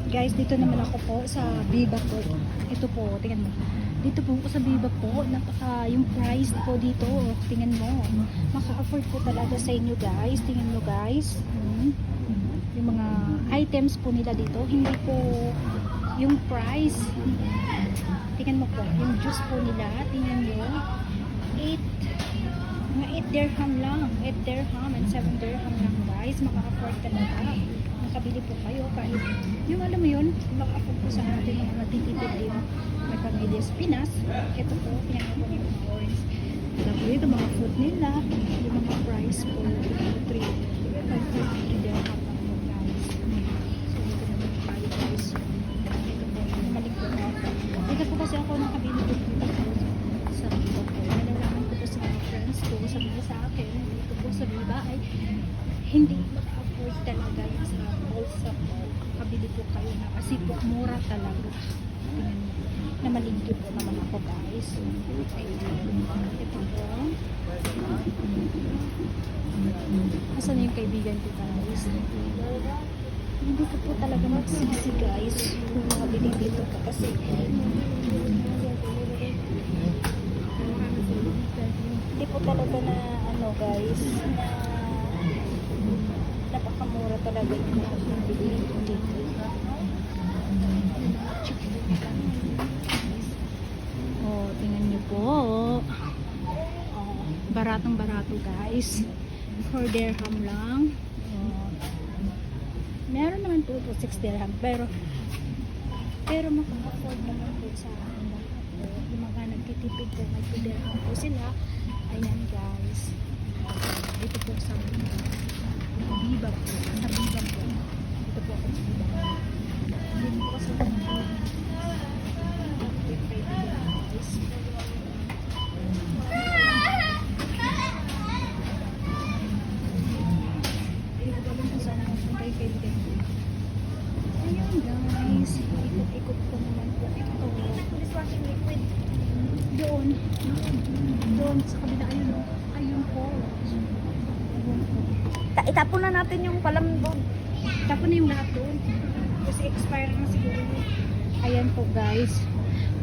Guys, dito naman ako po sa Viva po. Ito po, tingnan mo. Dito po ako sa Viva po. Yung price po dito, tingnan mo. Maka-afford po talaga sa inyo guys. Tingnan mo guys. Yung mga items po nila dito, hindi po yung price. Tingnan mo po, yung juice po nila, tingnan mo. 8 dirham lang. 8 dirham and 7 dirham lang guys. Maka-afford talaga. Makabili po kayo kahit yung alam mo yun, maka-afford po sa atin mga natitipid din. May pamilyas Pinas. Ito po, pinagawa ko yung mga orange. Tapos ito mga food nila. Yung mga price po, 3 dirham lang po guys. So ito naman tayo guys. Ito po, namalik po ako. Dito po kasi ako nakabili dito sa Viva po. Nalalaman ko po sa mga friends ko. Sabi ko sa akin, dito po sa Viva ay hindi maka-afford talaga yung sa bulsa po. Kabili po kayo na kasi po mura talaga. Tingnan mo. Namalingki po naman ako guys. Ito po. Asan yung kaibigan ko guys? Hindi ko po talaga magsisi guys kung makabili dito po kasi hindi po talaga na ano guys na napakamura talaga yung nabili dito. Oh, tingnan niyo po. Oh, baratong barato guys. 4 dirham lang. Oh. Meron naman po 6 dirham pero makaka-afford naman po sa akin lahat po. Yung mga nagtitipid po, may 2 dirham po sila. Ayan guys. Dito po sa Viva po. Sa Viva po. Dito po ako sa Viva. Dito po kasi ayun guys, ikot-ikot ko naman po ito. Dishwashing liquid. Doon sa kabila, ayun po. Itapon na natin yung palam doon. Tapon na yung lahat doon. Kasi expire na siguro. Ayan po guys.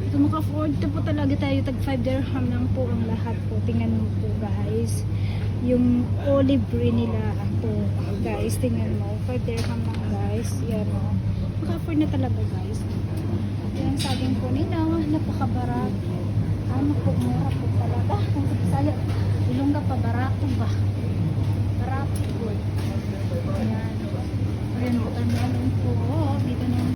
Ito maka-afford. Ito po talaga tayo. Tag 5 dirham lang po ang lahat po. Tingnan mo po guys. Yung olive green nila po guys. Tingnan mo. 5 dirham lang guys. Yan o. Maka-afford na talaga guys. Yan saging po nila. Napakabarat. Ano po. Mura po talaga. Kung sa Bisaya. Ilongga pa. Barato ba? Barato po. Ayan. Ayan po. Tandaan po. Dito na